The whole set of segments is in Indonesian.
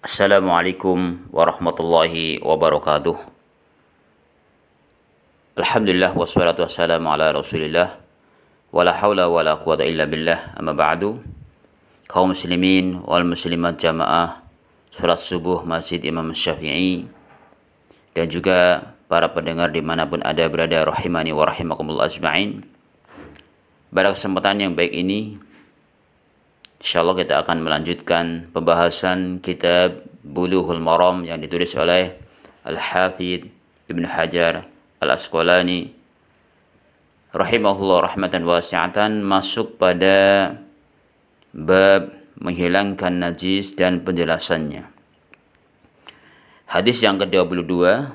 Assalamualaikum warahmatullahi wabarakatuh. Alhamdulillah wassalatu wassalamu ala Rasulillah wala haula wala quwata illa billah. Amma ba'du. Kaum muslimin wal muslimat jamaah salat subuh Masjid Imam Syafi'i dan juga para pendengar dimanapun ada berada, rahimani wa rahimakumullah ajma'in. Pada kesempatan yang baik ini, insyaallah kita akan melanjutkan pembahasan kitab Bulughul Maram yang ditulis oleh Al-Hafidz Ibnu Hajar Al-Asqalani rahimahullah rahmatan wasi'atan, masuk pada bab menghilangkan najis dan penjelasannya. Hadis yang ke-22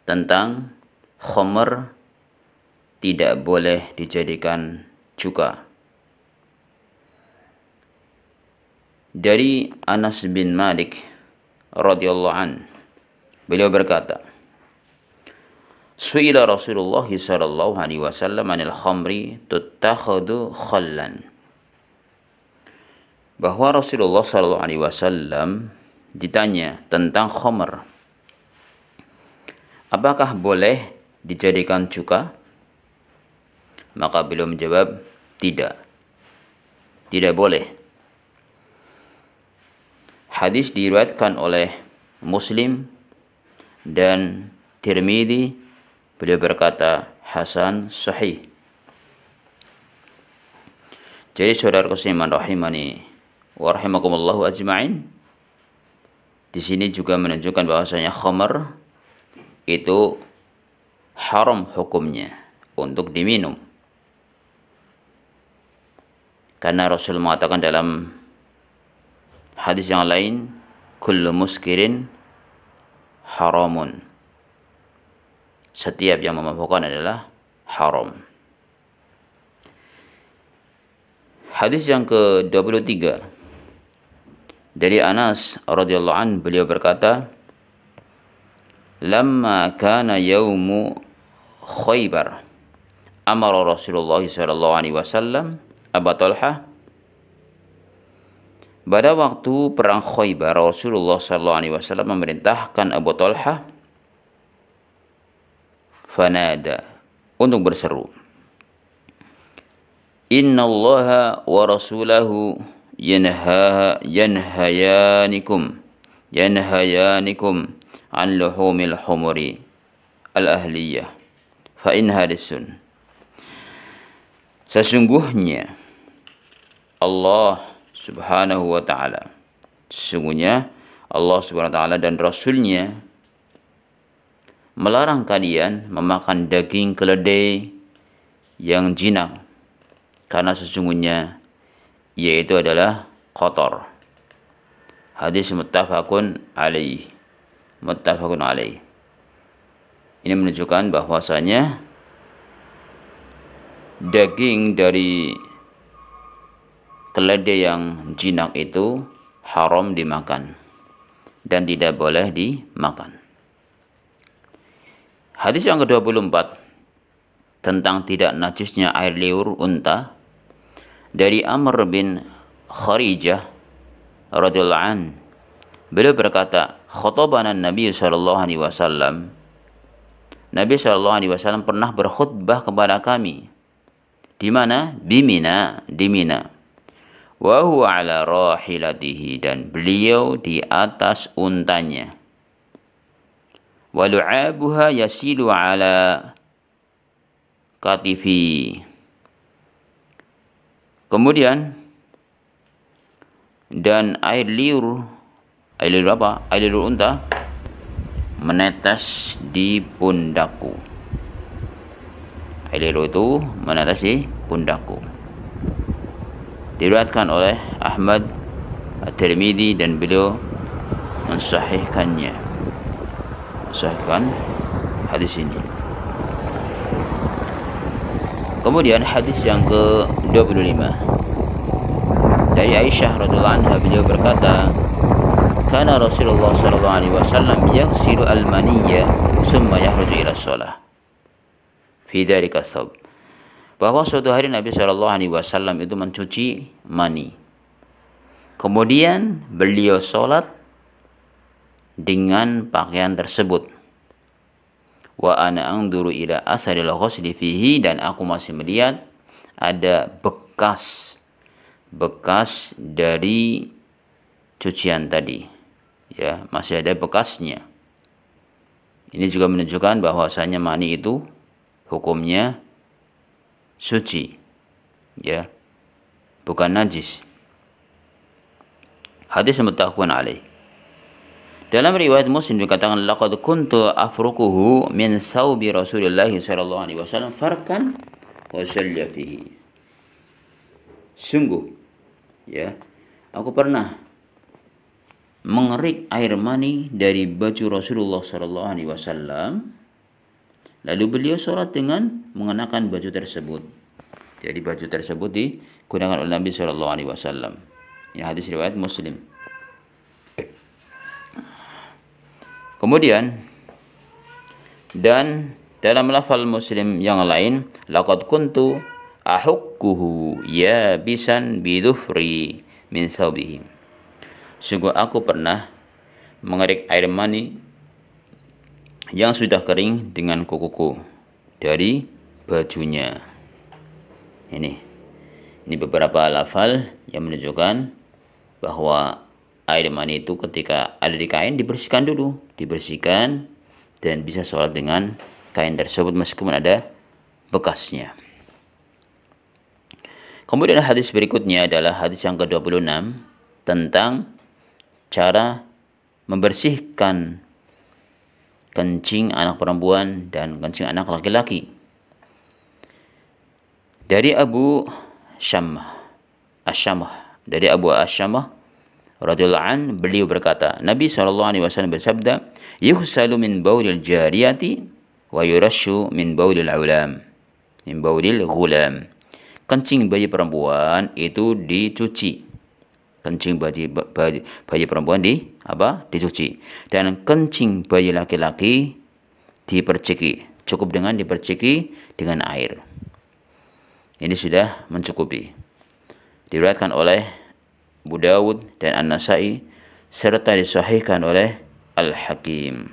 tentang khamr tidak boleh dijadikan cuka. Dari Anas bin Malik radhiyallahu an, beliau berkata, Su'ila Rasulullah sallallahu alaihi wasallam 'anil khamri tuttakhadhu khallan. Bahwa Rasulullah sallallahu alaihi wasallam ditanya tentang khamr, apakah boleh dijadikan cuka? Maka beliau menjawab, tidak boleh. Hadis diriwayatkan oleh Muslim dan Tirmidzi. Beliau berkata hasan sahih. Jadi saudara seiman rahimani wa rahimakumullahu ajma'in, di sini juga menunjukkan bahwasanya khamr itu haram hukumnya untuk diminum. Karena Rasul mengatakan dalam hadis yang lain, kullu muskirin haramun. Setiap yang memabukkan adalah haram. Hadis yang ke-23 dari Anas radhiyallahu an, beliau berkata, lamma kana yaumu Khaybar amara Rasulullah sallallahu alaihi wasallam Abu Talha. Pada waktu perang Khaybar, Rasulullah sallallahu alaihi wasallam memerintahkan Abu Talha fanada, untuk berseru, innallaha wa rasulahu yanhayanikum an luhumil humuri al-ahliyah fa inha risun. Sesungguhnya sesungguhnya Allah subhanahu wa ta'ala dan Rasulnya melarang kalian memakan daging keledai yang jinak, karena sesungguhnya yaitu adalah kotor. Hadis muttafaqun alaih. Ini menunjukkan bahwasanya daging dari keledai yang jinak itu haram dimakan dan tidak boleh dimakan. Hadis yang ke-24 tentang tidak najisnya air liur unta, dari Amr bin Kharijah radhiyallahu an, beliau berkata, khatabana Nabi sallallahu alaihi wasallam. Nabi sallallahu alaihi wasallam pernah berkhutbah kepada kami. Di mana? Di Mina. Wa huwa ala rahilatihi, dan beliau di atas untanya. Wa lu'abuha yasilu ala katifi. Kemudian dan air liur unta menetes di pundakku. Air liur itu menetes di pundakku. Diriwayatkan oleh Ahmad, At-Tirmidzi, dan beliau mensahihkan hadis ini. Kemudian hadis yang ke-25 dari Aisyah radhiyallahu anha, beliau berkata, kana Rasulullah sallallahu alaihi wasallam yaghsilu al-maniyya thumma yahruju ila shalah fi dzalika thawb. Bahwa suatu hari Nabi sallallahu alaihi wasallam itu mencuci mani. Kemudian beliau sholat dengan pakaian tersebut. Wa ana anzuru ila asaril ghusli fihi, dan aku masih melihat ada bekas dari cucian tadi. Ya, masih ada bekasnya. Ini juga menunjukkan bahwasanya mani itu hukumnya suci. Ya. Bukan najis. Hadis muttafaqun alaih. Dalam riwayat Muslim dikatakan laqad kuntu afruquhu min saubi Rasulillah sallallahu alaihi wasallam farkan wa shalla fihi. Sungguh, ya, aku pernah mengerik air mani dari baju Rasulullah sallallahu alaihi wasallam, lalu beliau sholat dengan mengenakan baju tersebut. Jadi baju tersebut digunakan oleh Nabi sallallahu alaihi wasallam. Ini hadis riwayat Muslim. Kemudian, dan dalam lafal Muslim yang lain, laqad kuntu ahukkuhu yabisan bidhufri min thawbihi. Sungguh aku pernah mengerik air mani yang sudah kering dengan kukuku dari bajunya. Ini beberapa lafal yang menunjukkan bahwa air mani itu ketika ada di kain dibersihkan dulu, dan bisa sholat dengan kain tersebut meskipun ada bekasnya. Kemudian hadis berikutnya adalah hadis yang ke-26 tentang cara membersihkan kencing anak perempuan dan kencing anak laki-laki. Dari Abu Asyamah, dari Abu Asyamah radhiyallahu an, beliau berkata, Nabi SAW bersabda, yuhsalu min baulil jariyati wa yurashu min baulil ghulam. Kencing bayi perempuan itu dicuci. Kencing bayi perempuan dicuci. Dan kencing bayi laki-laki diperciki. Cukup dengan diperciki dengan air. Ini sudah mencukupi. Diriwayatkan oleh Abu Dawud dan An-Nasai serta disahihkan oleh Al-Hakim.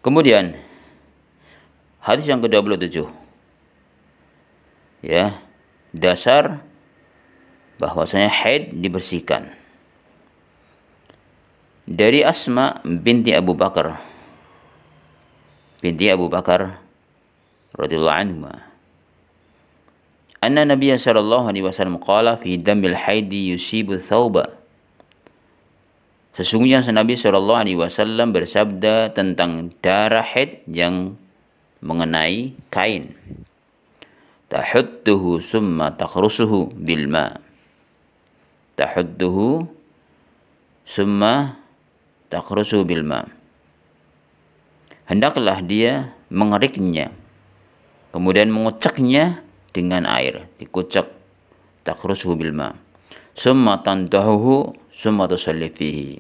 Kemudian hadis yang ke-27. Ya, dasar bahwasanya haid dibersihkan. Dari Asma binti Abu Bakar radhiyallahu anhu, anna Nabiya sallallahu alaihi wasallam qala fi damil haidi yusibu thawba. Sesungguhnya Nabi sallallahu alaihi wasallam bersabda tentang darah haid yang mengenai kain. Tahudduhu summa takhrusuhu bil ma. Tahudduhu summa takhrusuhu bil ma. Hendaklah dia mengeriknya, kemudian mengucaknya dengan air, dikucak, takhrusuhu bil ma, summa tandahuhu summa tusalli fihi,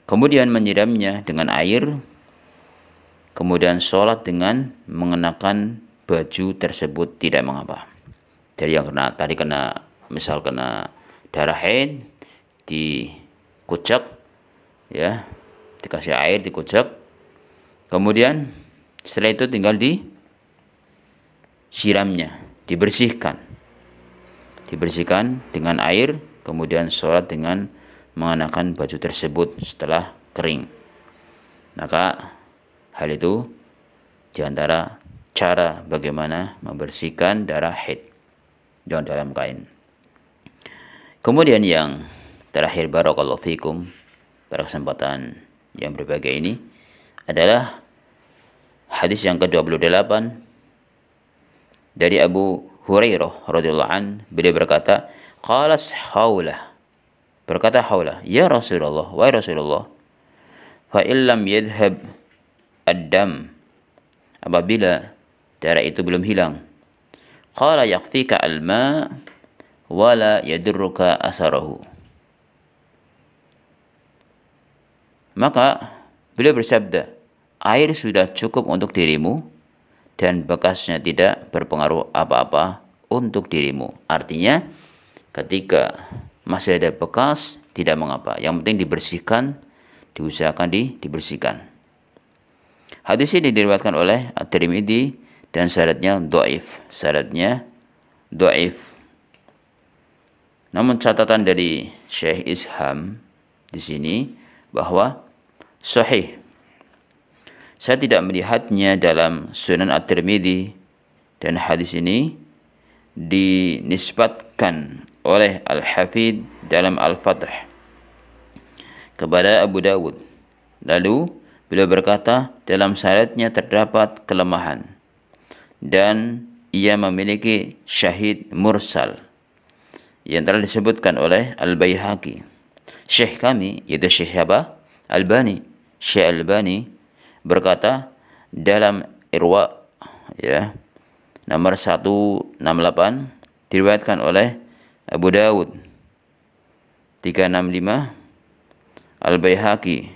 kemudian menyiramnya dengan air, kemudian sholat dengan mengenakan baju tersebut, tidak mengapa. Jadi yang misal kena darah haid, dikucak, ya, dikasih air, dikucak, kemudian setelah itu tinggal disiramnya, dibersihkan dengan air, kemudian sholat dengan mengenakan baju tersebut setelah kering. Maka hal itu diantara cara bagaimana membersihkan darah haid dalam kain. Kemudian yang terakhir, barakallahu fikum, pada kesempatan yang berbahagia ini adalah hadis yang ke-28 dari Abu Hurairah radhiyallahu an, beliau berkata, qalas Haulah, berkata Haulah, ya Rasulullah, wahai Rasulullah, fa illam yadhhab ad-dam, apabila darah itu belum hilang, qala yakfika al-ma wala yadurruka asarahu. Maka beliau bersabda, air sudah cukup untuk dirimu dan bekasnya tidak berpengaruh apa-apa untuk dirimu. Artinya ketika masih ada bekas tidak mengapa, yang penting dibersihkan, diusahakan dibersihkan. Hadis ini diriwayatkan oleh At-Tirmidzi dan syaratnya dhaif. Namun catatan dari Syekh Isham di sini bahwa sahih. Saya tidak melihatnya dalam Sunan At-Tirmidzi, dan hadis ini dinisbatkan oleh Al-Hafidz dalam Al-Fath kepada Abu Dawud. Lalu beliau berkata, dalam syaratnya terdapat kelemahan dan ia memiliki syahid mursal yang telah disebutkan oleh Al-Baihaqi. Syekh kami, yaitu Syekh siapa? Syekh Albani berkata dalam Irwa, ya, nomor 168, diriwayatkan oleh Abu Dawud 365, Al-Baihaqi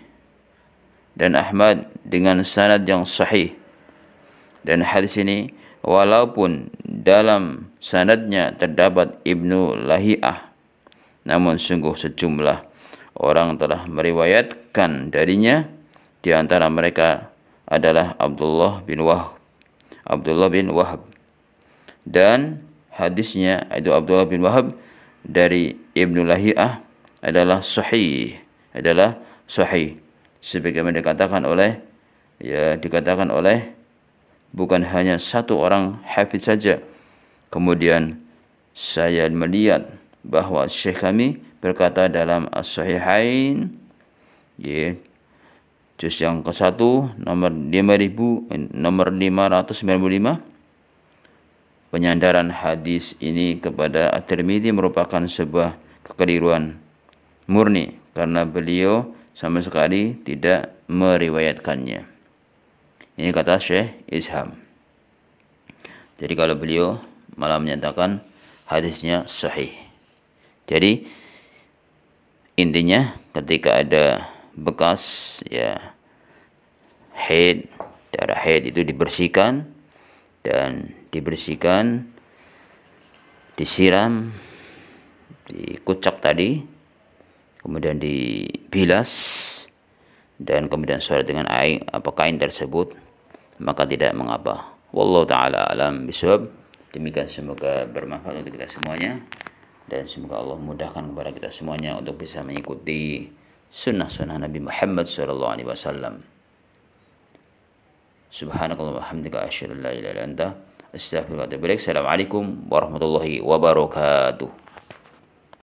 dan Ahmad dengan sanad yang sahih. Dan hadis ini walaupun dalam sanadnya terdapat Ibnu Lahiyah, namun sungguh sejumlah orang telah meriwayatkan darinya. Di antara mereka adalah Abdullah bin Wahab. Dan hadisnya itu Abdullah bin Wahab dari Ibnu Lahiyah adalah sahih. Sebagaimana dikatakan oleh bukan hanya satu orang hafidz saja. Kemudian saya melihat bahwa Syekh kami berkata dalam As-Sahihain, juz yang ke-1 nomor 595, penyandaran hadis ini kepada At-Tirmidzi merupakan sebuah kekeliruan murni karena beliau sama sekali tidak meriwayatkannya. Ini kata Syekh Isham. Jadi kalau beliau malah menyatakan hadisnya sahih. Jadi intinya ketika ada bekas darah haid itu dibersihkan, disiram, dikucak tadi, kemudian dibilas, dan kemudian sholat dengan kain tersebut, maka tidak mengapa. Wallahu ta'ala alam bisawab. Demikian, semoga bermanfaat untuk kita semuanya, dan semoga Allah mudahkan kepada kita semuanya untuk bisa mengikuti sunnah-sunnah Nabi Muhammad SAW. Subhanakallah wa hamdika asyhadu an la ilaha illa anta astaghfiruka wa atubu ilaik. Assalamualaikum warahmatullahi wabarakatuh.